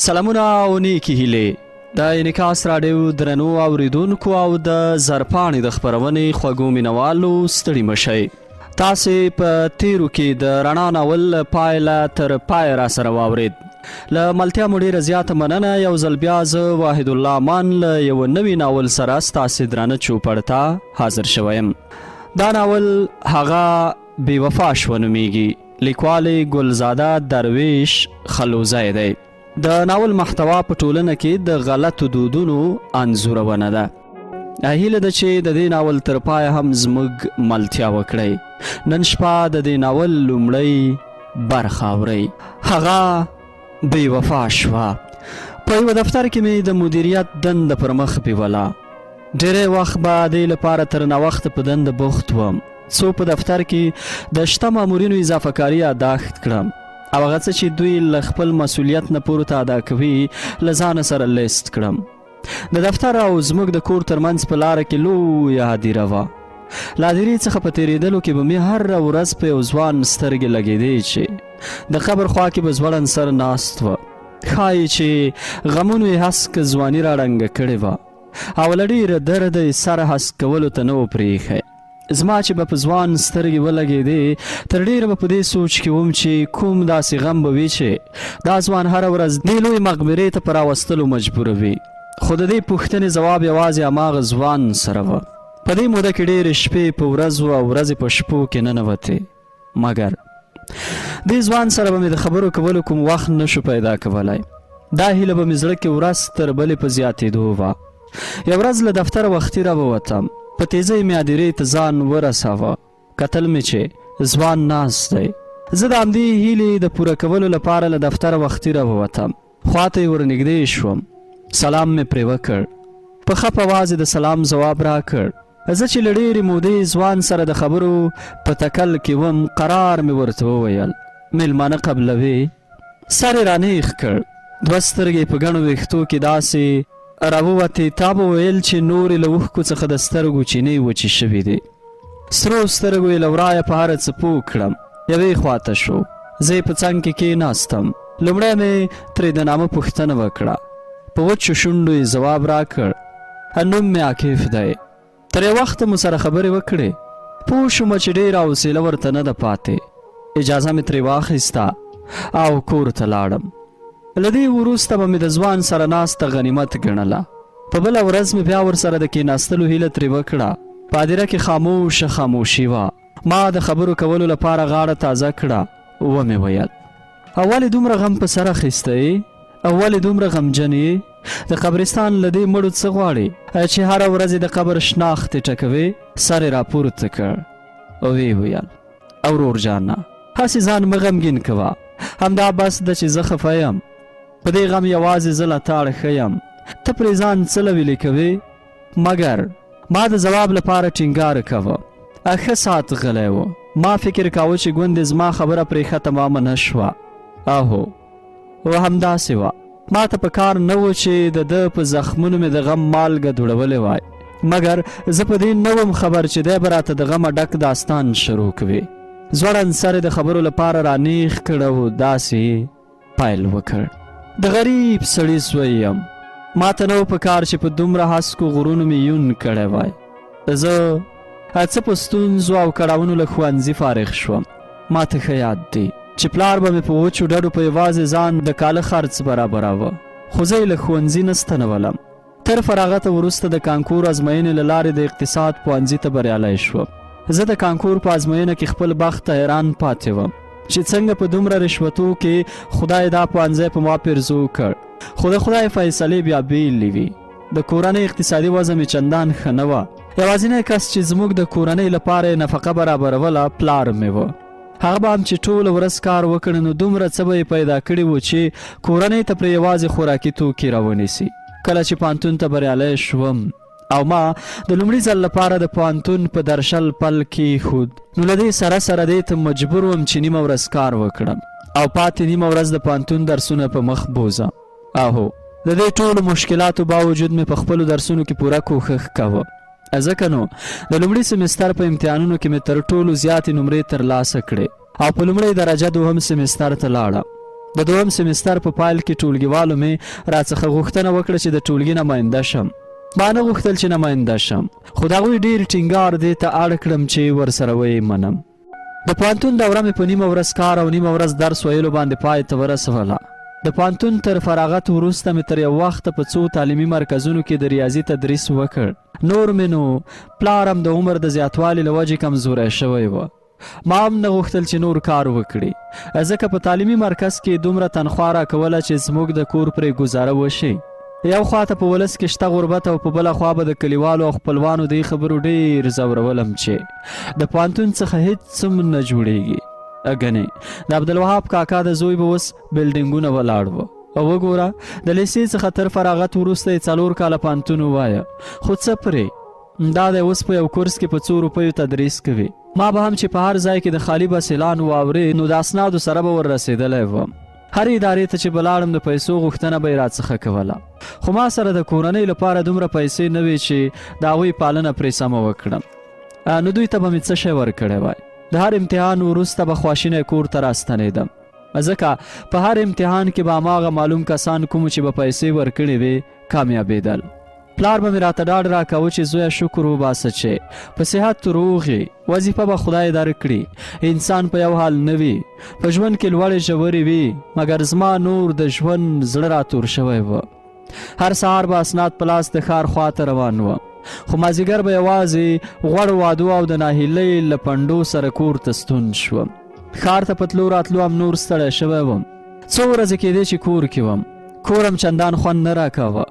سلامونه او نیکی هیلې د انعکاس راډیو درنو اوریدونکو او د زرپاڼې د خپرونې خوږو مینوالو ستړي مشئ. تاسې په تیرو کې د رڼا ناول پایله تر پای را سره واورید. له ملتیا مو ډېره زیاته مننه. یو ځل بیا زه واحد الله امان له یو نوي ناول سره ستاسې درانه چوپړ ته حاضر شوی یم. دا ناول هغه بې وفا شوه نومیږي. لیکوال ګلزاده درویش خلوزی دی. د ناول محتوا په ټولنه کې د غلطو دودونو انځورونه ده. هیله ده چې د دې ناول تر پایه هم زموږ ملتیا وکړئ. نن شپه د دې ناول لومړۍ برخه اورئ. هغه بې وفا شوه. په یوه دفتر کې مې د مدیریت دنده پر مخ بیوله. ډېری وخت به دې لپاره تر ناوخته په دنده بوخت وم څو په دفتر کې د شته مامورینو اضافه کاري یاداښت کړم او هغه څه چې دوی له خپل مسؤلیت نه پورته ادا کوي له ځانه سره لیست کړم. د دفتر او زموږ د کور ترمنځ په لاره کې لویه هدیره وه. له هدیرې څخه په تېرېدلو کې به مې هره ورځ په یو ځوان سترګې لګېدې چې د قبر خوا کې به ځوړند سر ناست وه. ښایي چې غمونو یې هسک ځواني راړنګه کړې وه او له ډېره درده یې سر هسک کولو ته نه و پرېښی. زما چې به په ځوان سترګې ولګېدې تر ډېره به په دې سوچ کې وم چې کوم داسې غم به وي چې دا ځوان هره ورځ دې لوی مقبرې ته په راوستلو مجبوروي. خو د دې پوښتنې ځواب یوازې هماغه ځوان سره وه. په دې موده کې ډېرې شپې په ورځو او ورځې په شپو کې ننوتې. مګر دې ځوان سره به مې د خبرو کولو کوم وخت نشو پیدا کولی. دا هیله به مې زړه کې ورځ تر بلې په زیاتېدو وه. یو ورځ له دفتره وختي راووتم. په تیزۍ مې هدیرې ته ځان ورساوه. کتل مې چې ځوان ناست دی. زه د همدې هیلې د پوره کولو لپاره له دفتره وختي راووتم. خواته یې ورنږدې شوم. سلام مې پرې وکړ. په خپ اواز د سلام ځواب راکړ. زه چې له ډېرې مودې ځوان سره د خبرو په تکل کې وم قرار مې ورته وویل میلمانه قبلوي. سر یې رانیغ کړ. دوه سترګې په ګڼو ویښتو کې داسې راووتې. تا به ویل چې نورې له اوښکو څخه د سترګو چینې وچې شوي دي. سرو سترګو یې له ورایه په هره څه پوه کړم. یوې خواته شو. زه یې په څنګ کې کېناستم. لومړی مې ترې د نامه پوښتنه وکړه. په وچو شونډو یې ځواب راکړ. نوم مې عاکف دی. تر یو وخته مو سره خبرې وکړې. پوه شومه چې ډېره حوصله ورته نه ده پاتې. اجازه مې ترې واخیسته او کور ته لاړم. له دې وروسته به مې د ځوان سره ناسته غنیمت ګڼله. په بله ورځ مې بیا ورسره د کېناستلو هیله ترې وکړه. په هدیره کې خاموشه خاموشي وه. ما د خبرو کولو لپاره غاړه تازه کړه. ومې ویل ولې دومره غم په سر اخیستی؟ ولې دومره غمجن یې؟ د قبرستان له دې مړو څه غواړې چې هره ورځ د قبر شناختې ټکوې؟ سر یې راپورته کړ. ویې ویل ورور جانه هسې ځان مه غمګین کوه. همدا بس ده چې زه خفه یم. په دې غم یوازې زه له تاړه ښه یم. ته پرې ځان څه لویلې کوې؟ مګر ما د ځواب لپاره ټینګار کوه. ښه ساعت غلی و. ما فکر کاوه چې ګوندې زما خبره پرې ښه تمامه نه شوه. اهو و همداسې وه. ما ته په کار نه و چې د ده په زخمونو مې د غم مالګه دوړولې وای. مګر زه په دې نه وم خبر چې دی به راته د غمه ډک داستان شروع کوي. ځوړند سر د خبرو لپاره رانیغ کړ او داسې پیل وکړ. د غریب سړي زوی یم. ما ته نه و په کار چې په دومره هسکو غرونو مې یون کړی وای. زه څه په ستونزو او کړاوونو له ښوونځي فارغ شوم. ما ته ښه یاد دی چې پلار به مې په وچو ډډو په یوازې ځان د کاله خرڅ برابراوه. خو زه یې له ښوونځي نه ستنولم. تر فراغته وروسته د کانکور ازموینې له لارې د اقتصاد پوهنځي ته بریالی شوم. زه د کانکور په ازموینه کې خپل بخت ته حیران پاتې وم چې څنګه په دومره رشوتو کې خدای دا پوهنځی په ما پیرزو کړ. خو د خدای فیصلې بیا بیلې وي. د کورنۍ اقتصادي وضع مې چندان ښه نه وه. یوازینی کس چې زموږ د کورنۍ لپاره نفقه برابروله پلار مې و. هغه به هم چې ټوله ورځ کار وکړي نو دومره څه به یې پیدا کړي وو چې کورنۍ ته پرې یوازې خوراکي توکي راونیسي. کله چې پوهنتون ته بریالی شوم او ما د لومړي ځل لپاره د پوهنتون په درشل پل کېښود نو له دې سره سره دې ته مجبور وم چې نیمه ورځ کار وکړم او پاتې نیمه ورځ د پوهنتون درسونه په مخ بوځم. اهو د دې ټولو مشکلاتو باوجود مې په خپلو درسونو کې پوره کوښښ کوه. ځکه نو د لومړي سمستر په امتحانونو کې مې تر ټولو زیاتې نمرې ترلاسه کړې او په لومړۍ درجه دوهم سمستر ته لاړم. د دویم سیمستر په پایل کې ټولګیوالو مې راڅخه غوښتنه وکړه چې د ټولګي نماینده شم. ما نه غوښتل چې نماینده شم، خو د هغوی ډېر ټینګار دې ته اړ کړم چې ورسره ویې منم. د پوهنتون دوره مې په نیمه ورځ کار او نیمه ورځ درس ویلو باندې پای ته ورسوله. د پوهنتون تر فراغت وروسته مې تر یو وخته په څو تعلیمي مرکزونو کې د ریاضي تدریس وکړ. نور مې نو پلار هم د عمر د زیاتوالي له وجې کمزوری شوی و. ما هم نه غوښتل چې نور کار وکړي، ځکه په تعلیمي مرکز کې دومره تنخوا راکوله چې زموږ د کور پرې ګزاره وشي. یو خواته په ولس کې شته غربت او په بله خوا به د کلیوالو او خپلوانو دې خبرو ډېر ځورولم چې د پوهنتون څخه هېڅ هم نه جوړېږي. ګنې د عبدالوهاب کاکا د زوی به اوس بلډینګونه ولاړ و او وګوره د لیسې څخه تر فراغت وروسته یې 4 کاله پوهنتون ووایه، خو څه پرې دا دی اوس په یو کورس کې په 2 روپیو تدریس کوي. ما به هم چې په هر ځای کې د خالي بس اعلان واورې نو د اسنادو سره به ور رسېدلی وم. هر ادارې ته چې به لاړم د پیسو غوښتنه به یې راڅخه کوله، خو ما سره د کورنۍ لپاره دومره پیسې نه وې چې د هغوی پالنه پرې سمه وکړم. نو دوی ته به مې څه شی ورکړی وای. د هر امتحان وروسته به خواشینی کور ته راستنېدم، ځکه په هر امتحان کې به هماغه معلوم کسان کوم چې به پیسې ورکړې وې کامیابېدل. پلار به مې راته ډاډ راکاوه چې زویه شکر وباسه چې په صحت روغ یې، وظیفه به خدای درکړي، انسان په یو حال نه وي، په ژوند کې لوړې ژورې وي. مګر زما نور د ژوند زړه راتور شوی و. هر سهار به اسناد په لاس د ښار خواته روان وم، خو مازدیګر به یوازې غوړو وادو او د ناهیلۍ له پنډو سره کور ته ستون شوم. ښار ته په تلو راتلو هم نور ستړی شوی وم. څو ورځې کېدې چې کور کې وم، کورم چندان خوند نه راکاوه.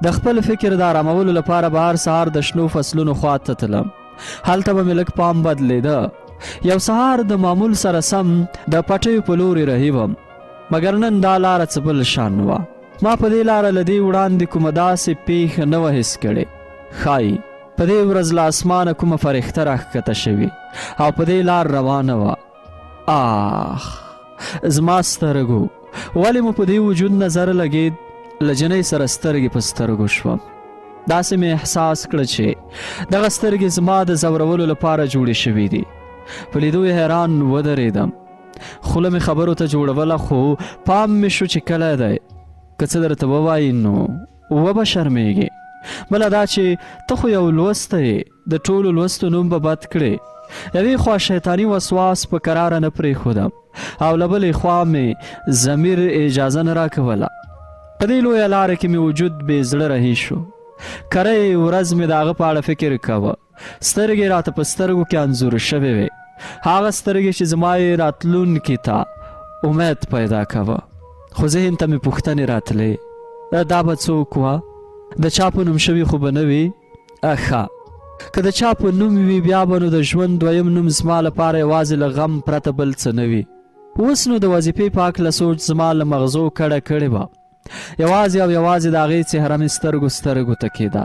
د خپل فکر د آرامولو لپاره به هر سهار د شنو فصلونو خواته تلم. هلته به مې لږ پام بدلېده. یو سهار د معمول سره سم د پټیو په لورې رهي وم، مګر نن دا لاره څه بل شان وه. ما په دې لاره له دې وړاندې کومه داسې پیښه نه وه حس کړې. ښایي په دې ورځ له اسمانه کومه فرښته راښکته شوې او په دې لار روانه وه. زما سترګو ولې مو په دې وجود نظر لګېد؟ له جنۍ سره سترګې په سترګو شوم. داسې مې احساس کړه چې دغه سترګې زما د ځورولو لپاره جوړې شوې دي. په لیدو یې حیران ودرېدم. خوله مې خبرو ته جوړوله، خو پام مې شو چې کله دی که څه درته ووایي نو وبه شرمېږي. بله دا چې ته خو یو لوستی یې، د ټولو لوستو نوم به بد کړې. یوې خوا شیطاني وسواس په کراره نه پرېښودم او له بلې خوا مې ضمیر اجازه نه راکوله. په دې لویه لاره کې مې وجود بې زړه رهي شو. کری ورځ مې د هغه په اړه فکر کوه. سترګې راته په سترګو کې انځور شوې وې، هغه سترګې چې زما یې راتلونکي ته امید پیدا کوه. خو ذهن ته مې پوښتنې راتلې، دا به څوک وه؟ د چا په نوم شوي خو به نه وي؟ ښه، که د چا په نوم وي بیا به نو د ژوند دویم نوم زما لپاره یوازې له غم پرته بل څه نه وي. اوس نو د وظیفې په هکله سوچ زما له مغزو کډه کړې وه. یوازې او یوازې د هغې څهره مې سترګو ته کېده.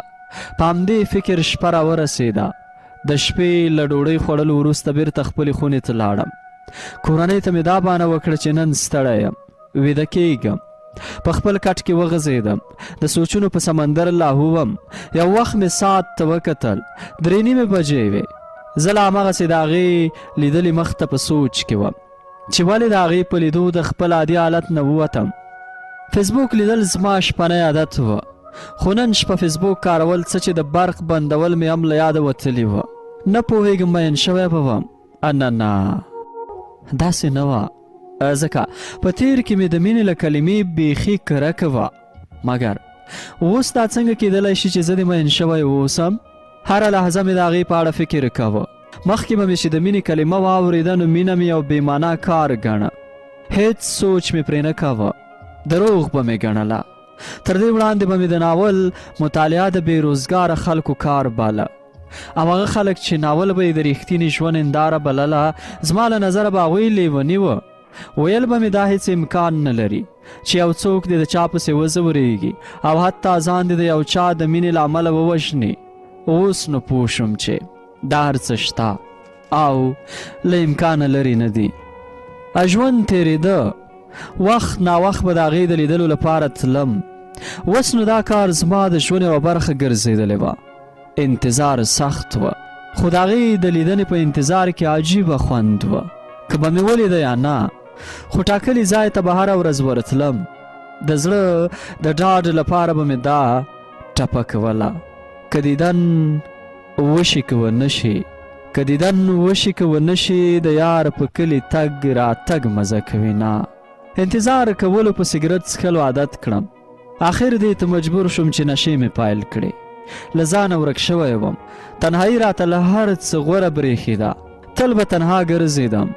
په همدې فکر شپه راورسېده. د شپې له ډوډۍ خوړلو وروسته بیرته خپلې خونې ته لاړم. کورنۍ ته مې دا بانه وکړه چې نن ستړی یم، ویده کېږم. په خپل کټ کې وغځېدم، د سوچونو په سمندر لاهو وم. یو وخت مې ساعت ته وکتل، 3:30 بجې وې. زه لا هماغسې د هغې لیدلې مخ ته په سوچ کې وم چې ولې د هغې په لیدو د خپل عادي حالت نه ووتم. فیسبوک لیدل زما شپنی عادت و، خو نن شپه فیسبوک کارول څه چې د برق بندول مې هم له یاده وتلي وه. نه پوهېږم مین شوی به وم. نه داسې نه وه، ځکه په تیر کې مې د مینې له کلمې بیخي کرکه وه. مګر اوس دا څنګه کېدلی شي چې زه د مین شوی اوسم؟ هره لحظه مې د هغې په اړه فکر کوه. مخکې به مې چې د مینې کلمه واورېده نو مینه مې یو بېمانا کار ګڼه، هېڅ سوچ مې پرې نه کوه، دروغ به مې ګڼله. تر دې وړاندې به مې د ناول مطالعه د بېروزګاره خلکو کار باله، او هغه خلک چې ناول به یې د رښتینې ژوند هنداره بلله، زما له نظره به هغوی لیوني وه. ویل به مې دا هېڅ امکان نه لري چې یو څوک دې د چا پسې وځورېږي او حتی ځان دې د یو چا د مینې له امله ووژني. اوس نو پوه شوم چې دا هر څه شته او له امکانه لرې نه دي. ژوند تېرېده، وخت ناوخت به د هغې د لیدلو لپاره تلم. اوس نو دا کار زما د ژوند یوه برخه ګرځېدلې وه. انتظار سخت وه، خو د هغې د لیدنې په انتظار کې عجیبه خوند وه. که به مې ولیده یا نه، خو ټاکلي ځای ته به هره ورځ ورتلم. د زړه د ډاډ لپاره به مې دا ټپه کوله، که دیدن وشي که ونه شي، که دیدن وشي که ونه شي، د یار په کلي تګ راتګ مزه کوي نه. انتظار کولو په سګرټ څښلو عادت کړم. آخر دې ته مجبور شوم چې نشې مې پایل کړې. له ځانه ورک شوی وم. تنهایي راته له هر څه غوره برېښېده. تل به تنها ګرځېدم،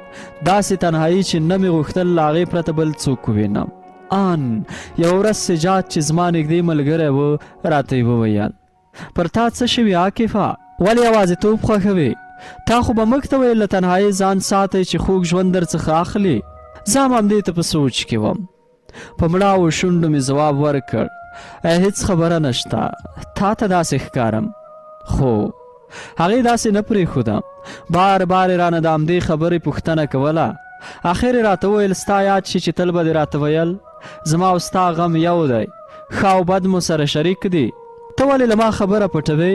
داسې تنهایي چې نه مې غوښتل له هغې پرته بل څوک ووینم. آن یوه ورځ سجاد چې زما نږدې ملګری و راته یې وویل، پر تا څه شوي عاکفه؟ ولې یوازېتوب خوښوې؟ تا خو به موږ ته ویل له تنهایۍ ځان ساتئ چې خوږ ژوند درڅخه اخلي. زه هم همدې ته په سوچ کې وم. په مړاوو شونډو مې ځواب ورکړ، هیڅ خبره نشته، تا ته داسې ښکارم. خو هغې داسې نه پرېښودم. بار بار یې رانه د همدې خبرې پوښتنه کوله. آخر یې راته وویل، ستا یاد شي چې تل به دې راته ویل زما او ستا غم یو دی، ښه او بد مو سره شریک دی. ته ولې له ما خبره پټوې؟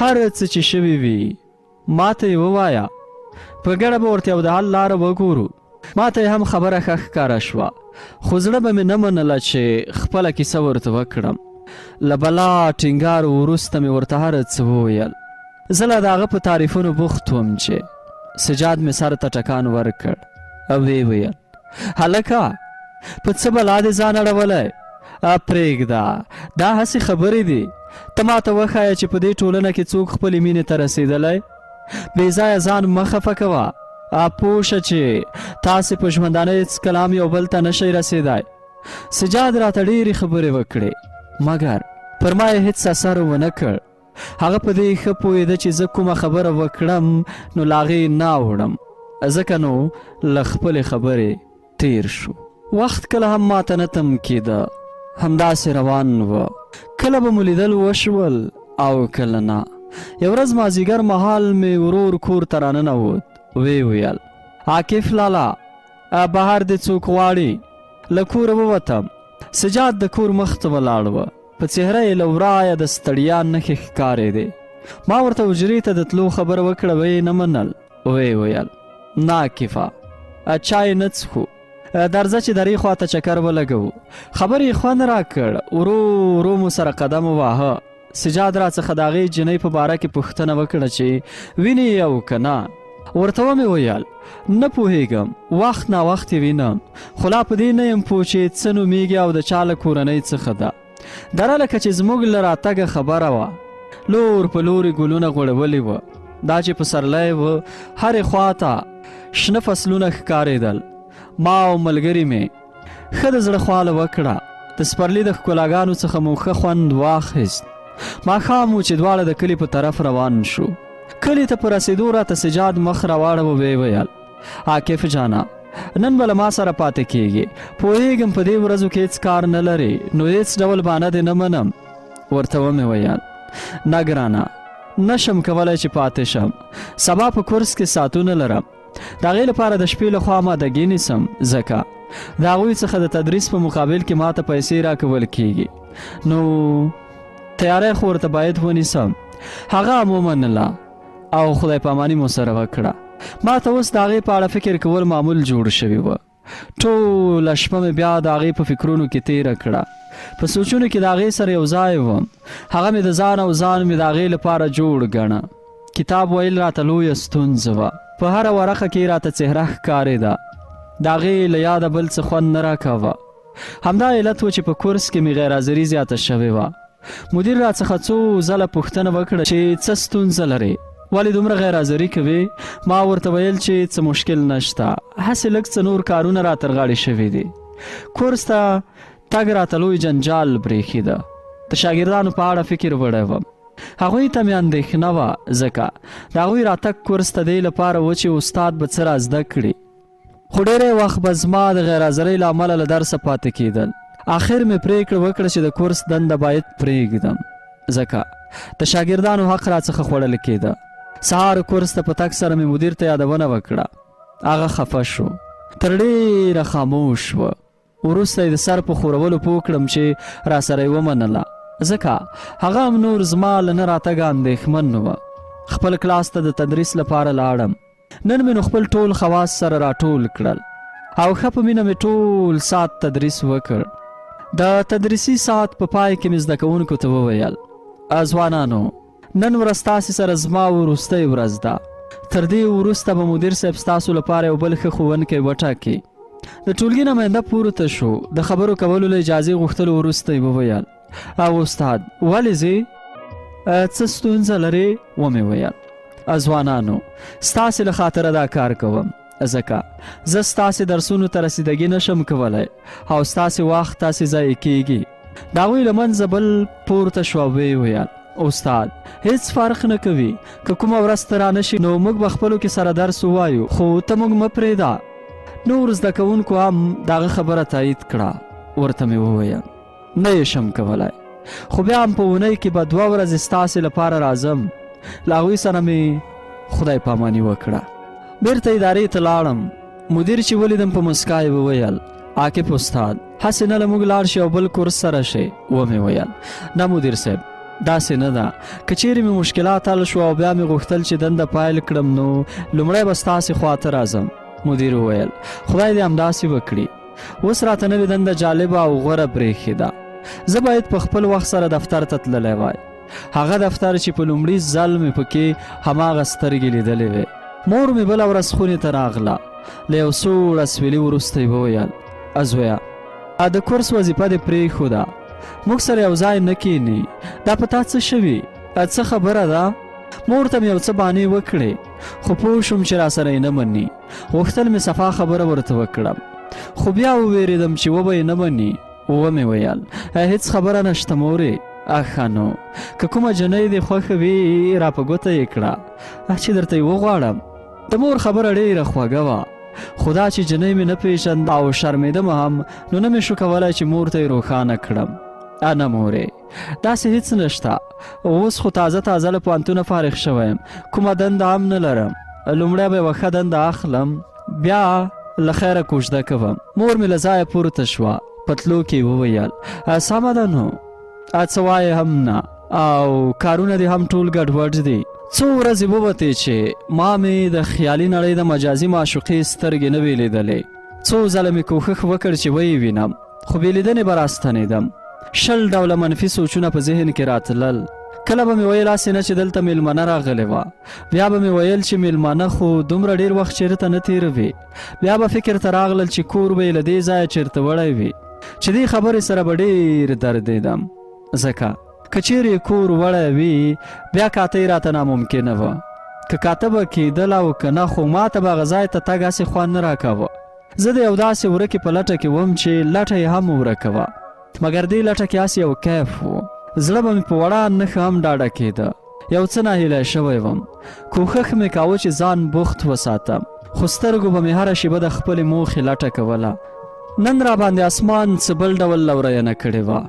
هر څه چې شوي وي ما ته یې ووایه، په ګډه به ورته یو د حل لاره وګورو. ما ته یې هم خبره ښه ښکاره شوه، خو زړه به مې نه منله چې خپله کیسه ورته وکړم. له بلا ټینګار وروسته مې ورته هر څه وویل. زه لا د هغه په تعریفونو بوخت وم چې سجاد مې سر ته ټکان ورکړ او ویې ویل، هلکه په څه بلا دې ځان اړولی؟ پرېږده، دا هسې خبرې دي. ته ما ته وښایه چې په دې ټولنه کې څوک خپلې مینې ته رسېدلی. بې ځایه ځان مه خفه کوه. پوه شه چې تاسې په ژوندانه هېڅ کلام یو بل ته نشئ رسېدی. سجاد راته ډېرې خبرې وکړې، مګر پر ما یې هېڅ اثر ونه کړ. هغه په دې ښه پوهېده چې زه کومه خبره وکړم نو له هغې نه اوړم، ځکه نو له خپلې خبرې تیر شو. وخت کله هم ماته نه تم کېده، همداسې روان و. کله به مو لیدل وشول او کله نه. یو ورځ مازدیګر مهال مې ورور کور ته راننوت. ویې ویل، عاکف لالا بهر دې څوک غواړي؟ له کوره ووتم. سجاد د کور مخ ته ولاړ و، په څهره یې له ورایه د ستړیا نښې ښکارېدې. ما ورته حجرې ته د تلو خبره وکړه، ویې نه منل. ویې ویل، نه عاکفه چای نه څښو، درځه چې درې خواته چکر ولګوو. خبر یې خوند راکړ، ورو ورو مو سره قدم وواهه. سجاد راڅخه د هغې جنۍ په باره کې پوښتنه وکړه چې وینې یې او که نه. ورته ومې ویل، نه پوهېږم، وخت ناوخت یې وینم، خو لا په دې نه یم پوه چې څه نومېږي او د چا له کورنۍ څخه ده. دره لکه چې زموږ له راتګه خبره وه. لور په لور یې ګلونه غوړولي وه، دا چې پسرلی و، هرې خوا ته شنه فصلونه ښکارېدل. ما او ملګري مې ښه د زړه خواله وکړه. د سپرلي د ښکلاګانو څخه مو ښه خوند واخیست. ماښام و چې دواړه د کلي په طرف روان شو. کلي ته په رسېدو راته سجاد مخ راواړه ویې ویل، عاکف جانا نن به له ما سره پاتې کېږي. پوهېږم په دې ورځو کې هېڅ کار نه لرې، نو هېڅ ډول بهانه دې نه منم. ورته ومې ویل، نه ګرانه، نشم کولی چې پاتې شم. سبا په کورس کې ساعتونه لرم، د هغې لپاره د شپې له خوا آمادګي نیسم، ځکه د هغوی څخه د تدریس په مقابل کې ماته پیسې راکول کېږي، نو تیاری خو ورته باید ونیسم. هغه هم ومنله او خدای پاماني مو سره وکړه. ما ته اوس د هغې په اړه فکر کول معمول جوړ شوي وه. ټوله شپه مې بیا د هغې په فکرونو کې تیره کړه. په سوچونو کې د هغې سره یو ځای وم. هغه مې د ځان او ځان مې د هغې لپاره جوړ ګڼه. کتاب ویل راته لویه ستونزه وه. په هره ورقه کې راته څهره ښکارېده. د هغې له یاده بل څه خوند نه راکاوه. همدا علت و چې په کورس کې مې غیرحاضري زیاته شوې وه. مدیر راڅخه څو ځله پوښتنه وکړه چې څه ستونزه لرې، ولې دومره غیرحاضري کوې؟ ما ورته ویل چې څه مشکل نشته، هسې لږ څه نور کارونه راترغاړې شوي دي. کورس ته تګ راته لوی جنجال برېښېده. د شاګردانو په اړه فکر وړی وم. هغوی ته مې اندېښنه وه، ځکه د هغوی راتګ کورس ته دې لپاره و چې استاد به څه را زده کړي. خو ډېری وخت به زما د غیرحاضرۍ له امله له درسه پاتې کېدل. آخر مې پرېکړه وکړه چې د کورس دنده باید پرېږدم، ځکه د شاګردانو حق راڅخه خوړل کېده. سهار کورس ته په تګ سره مې مدیر ته یادونه وکړه. هغه خفه شو، تر ډېره خاموش و. وروسته یې د سر په ښورولو پوه کړم چې راسره یې ومنله، ځکه هغه هم نور زما له نه راتګه اندېښمن وه. خپل کلاس ته د تدریس لپاره لاړم. نن مې نو خپل ټول خواص سره راټول کړل. او ښه په مینه مې ټول ساعت تدریس وکړ. د تدریسي ساعت په پای کې مې زده کوونکو ته وویل: ځوانانو، نن ورځ تاسې سره زما وروستۍ ورځ ده. تر دې وروسته به مدیر صاحب ستاسو لپاره یو بل ښه ښوونکی وټاکي. د ټولګي نماینده پورته شو. د خبرو کولو له اجازې غوښتلو وروسته یې وویل: او استاد، ولې ځې؟ څه ستونزه لرې؟ ومې ویل: ځوانانو، ستاسې له خاطره دا کار کوم، ځکه زه ستاسې درسونو ته رسیدګي نشم کولی او ستاسې وخت تاسې ضایع کیږي. د هغوی له منځه بل پورته شو او ویې ویل: استاد، هیڅ فرق نه کوي، که کومه ورځ ته رانشي نو موږ به خپلو کې سره درس ووایو، خو ته موږ مه پرېږده. نور زده کوونکو هم د هغه خبره تایید کړه. ورته مې وویل: نه یې شم کولی، خو بیا هم په اونۍ کې به 2 ورځې ستاسې لپاره راځم. له هغوی سره مې خدای پاماني وکړه. بیرته ادارې ته لاړم. مدیر چې ولیدم په مسکا یې وویل: عاقب استاد، هسې نه له موږ لاړ شي او بل کورس سره شي. ومې ویل: نه مدیر صاحب، داسې نه ده. که چیرې مې مشکلات حل شو او بیا مې غوښتل چې دنده پایل کړم نو لومړی به ستاسې خواته راځم. مدیر وویل: خدای دې همداسې وکړي. اوس راته نوې دنده جالبه او غوره برېښېده. زه باید په خپل وخت سره دفتر ته تللی وای، هغه دفتر چې په لومړي ځل مې پکې هماغه سترګې لیدلې وې. مور مې بله ورځ خونې ته راغله. له یو څو ورځویلي وروسته یې وویل: زویه، د کورس وظیفه دې پرېښوده، موږ سره یو ځای نه کښېني. دا په تا څه شوي؟ څه خبره ده؟ مور ته مې یو څه بانې وکړې، خو پوه شوم چې را سره یې نه مني. غوښتل مې صفا خبره ورته وکړم، خو بیا وویرېدم چې وبه یې نه مني. ومې ویل: هیڅ خبره نشته مورې. ښه نو، که کومه جنۍ دې خوښه وي را په ګوته یې کړه چې درته یې وغواړم. د مور خبره ډېره خوږه وه، خو دا چې جنۍ مې نه پېژند او شرمېدم هم، نو نه مې شو کولی چې مور ته یې روښانه کړم. نه مورې، داسې هیڅ نشته. اوس خو تازه له پوهنتونه فارغ شویم، کومه دنده هم نه لرم. لومړی به یوه ښه دنده اخلم، بیا له خیره کوژده کوم. مور مې له ځایه پورته شوه. په تلو کې وویل: سمه ده نو، څه وایې هم نه، او کارونه دې هم ټول ګډوډ دي. څو ورځې ووتې چې ما مې د خیالي نړۍ د مجازي معشوقې سترګې نه وې لیدلې. څو ځله مې کوښښ وکړ چې ویې وینم، خو بې لیدنې به راستنېدم. 20 ډوله منفي سوچونه په ذهن کې راتلل. کله به مې ویل هسې نه چې دلته میلمنه راغلې وه، بیا به مې ویل چې میلمانه خو دومره ډېر وخت چېرته نه تېروي. بیا به فکر ته راغلل چې کور به یې له دې ځایه چېرته وړی وي، چې دې خبرې سره به ډېر دردېدم. ځکه که چیرې کور وړی وي بیا کاته یې راته ناممکنه وه. که کاته به کېدل او که نه، خو ما ته به هغه ځای ته تګ هسې خوند نه راکاوه. زه د یو داسې ورکې په لټه کې وم چې لټه یې هم ورکه وه، مګر دې لټه کې هسې یو کیف و. زړه به مې په وړه نښه هم ډاډه کېده. یو څه ناهیلی شوی وم. کوښښ مې کاوه چې ځان بوخت وساتم، خو سترګو به مې هره شیبه د خپلې موخې لټه کوله. نن را باندې اسمان څه بل ډول لورینه کړې وه.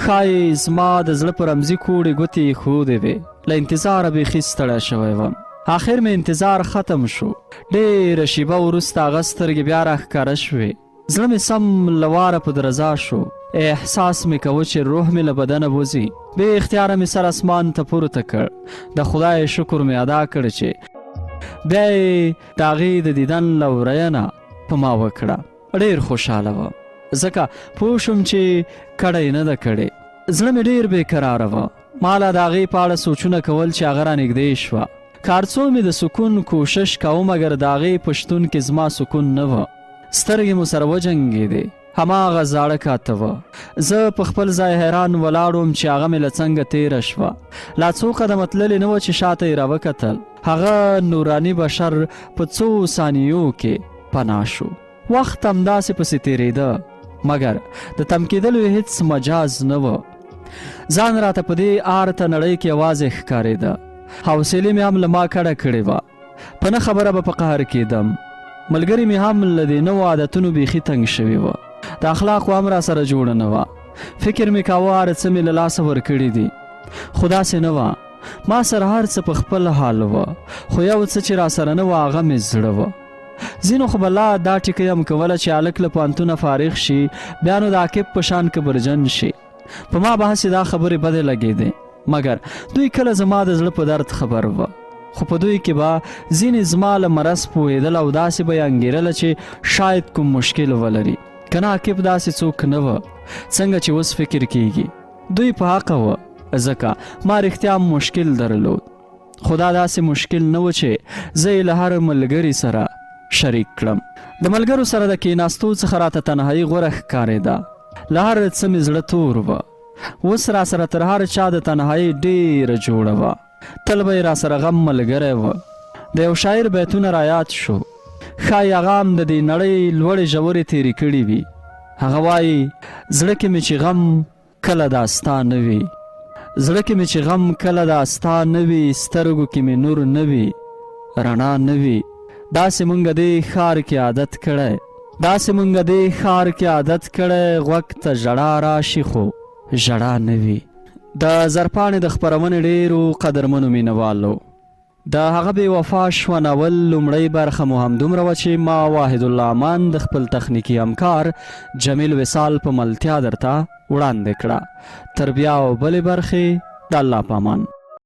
ښایي زما د زړه په رمزي کوړې ګوتې ایښودې وې. له انتظاره بیخي ستړی شوی وم. آخر مې انتظار ختم شو. ډېره شیبه وروسته هغه سترګې بیا راښکاره شوې. زړه مې سم له واره په درزا شو. احساس مې کوه چې روح مې له بدنه وځي. بې اختیاره مې سر اسمان ته پورته کړ. د خدای شکر مې ادا کړ چې بیا یې د هغې د دیدن لورینه په ما وکړه. ډېر خوشحاله وه، ځکه پوه شوم چې کډه یې نه ده کړې. زړه مې ډېر بې قراره وه. ما لا د هغې په اړه سوچونه کول چې هغه رانږدې شوه. کارڅو مې د سکون کوشش کوه، مګر د هغې په شتون کې زما سکون نه وه. سترګې مو سره وجنګېدې. هماغه زاړه کاته وه. زه په خپل ځای حیران ولاړ وم چې هغه مې له څنګه تېره شوه. لا څو قدمه تللې نه وه چې شاته یې راوکتل. هغه نوراني بشر په څو ثانیو کې پناه شو. وخت همداسې پسې تېرېده، مګر د تم کېدلو هېڅ مجاز نه و. ځان راته په دې آرته نړۍ کې یوازې ښکارېده. حوصلې مې هم له ما کډه کړې وه. په نه خبره به په قهر کېدم. ملګري مې هم له دې نوو عادتونو بیخي تنګ شوي وه. د اخلاقو هم را سره جوړه نه وه. فکر مې کاوه هر څه مې له لاسه ورکړي دي، خو داسې نه وه. ما سره هر څه په خپل حال وه، خو یو څه چې را سره نه وه هغه مې زړه وه. ځینو خو به لا دا ټیکۍ هم کوله چې هلک له پوهنتونه فارغ شي بیا نو د عاقب په شان کبرجن شي. په ما به هسې دا خبرې بدې لګېدې، مګر دوی کله زما د زړه په درد خبر وه. خو په دوی کې به ځینې زما له مرض پوهېدل او داسې به یې انګېرله چې شاید کوم مشکل ولري. که نه عاقب داسې څوک نه وه څنګه چې اوس فکر کېږي. دوی په حقه وه ځکه ما رښتیا مشکل درلود، خو دا داسې مشکل نه و چې زه یې له هر ملګري سره شریک کړم. د ملګرو سره د کېناستو څخه راته تنهایي غوره ښکارېده. له هر څه مې زړه تور وه. اوس را سره تر هر چا د تنهایي ډېره جوړه وه. تل به یې را سره غم ملګری وه. د یو شاعر بیتونه رایاد شو. ښایي هغه هم د دې نړۍ لوړې ژورې تېرې کړي وي. هغه وایي زړه کې مې چې غم کله دا ستا نه وي، زړه کې مې چې غم کله دا ستا نه وي، سترګو کې مې نور نه وي، رڼا نه وي. داسې مونږ دې ښار کې عادت کړی، داسې مونږ دې ښار کې عادت کړی، غوږ ته ژړا راشي خو ژړا نه وي. د زرپاڼې د خپرونې ډېرو قدرمنو مینوالو، د هغه بې وفا شوه ناول لومړۍ برخه مو همدومره وه چې ما واحد الله امان د خپل تخنیکي همکار جمیل وصال په ملتیا درته وړاندې کړه. تر بیا او بلې برخې د الله په امان.